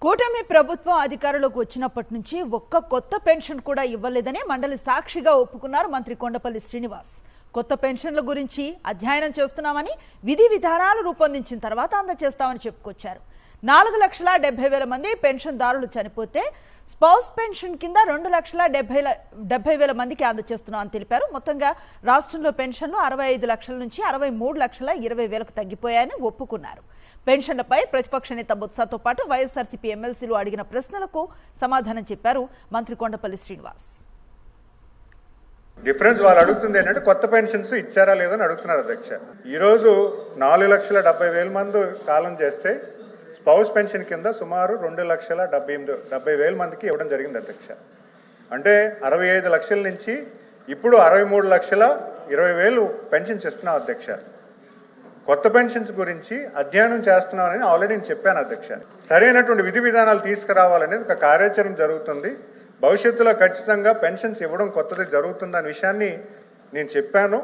కూటమి ప్రభుత్వం అధికారంలోకి వచ్చినప్పటి నుంచి ఒక్క కొత్త పెన్షన్ కూడా ఇవ్వలేదని మండలి సాక్షిగా ఒప్పుకున్నారు మంత్రి కొండపల్లి శ్రీనివాస్. కొత్త పెన్షన్ల గురించి అధ్యయనం చేస్తున్నామని, విధి విధానాలు రూపొందించిన తర్వాత అందజేస్తామని చెప్పుకొచ్చారు. 4,70,000 మంది పెన్షన్దారులు చనిపోతే స్పౌస్ పెన్షన్ కింద 2,70,000 మందికి అందజేస్తున్నామని తెలిపారు. మొత్తంగా రాష్ట్రంలో పెన్షన్లు 65 లక్షల నుంచి 63,20,000కు తగ్గిపోయాయని ఒప్పుకున్నారు. పెన్షన్లపై ప్రతిపక్ష నేత బొత్సతో పాటు వైఎస్ఆర్సీపీ ఎమ్మెల్సీలు అడిగిన ప్రశ్నలకు సమాధానం చెప్పారు మంత్రి కొండపల్లి శ్రీనివాస్. డిఫరెన్స్ వాళ్ళు అడుగుతుంది ఏంటంటే కొత్త పెన్షన్స్ ఇచ్చారా లేదని అడుగుతున్నారు అధ్యక్ష. ఈరోజు 4,70,000 మంది కాలం చేస్తే స్పౌస్ పెన్షన్ కింద సుమారు 2,70,000 మందికి ఇవ్వడం జరిగింది అధ్యక్ష. అంటే 65 లక్షల నుంచి ఇప్పుడు 63,20,000 పెన్షన్స్ ఇస్తున్నాం అధ్యక్ష. కొత్త పెన్షన్స్ గురించి అధ్యయనం చేస్తున్నామని ఆల్రెడీ నేను చెప్పాను అధ్యక్ష. సరైనటువంటి విధి విధానాలు తీసుకురావాలనేది ఒక కార్యాచరణ జరుగుతుంది. భవిష్యత్తులో ఖచ్చితంగా పెన్షన్స్ ఇవ్వడం కొత్తది జరుగుతుందనే విషయాన్ని నేను చెప్పాను.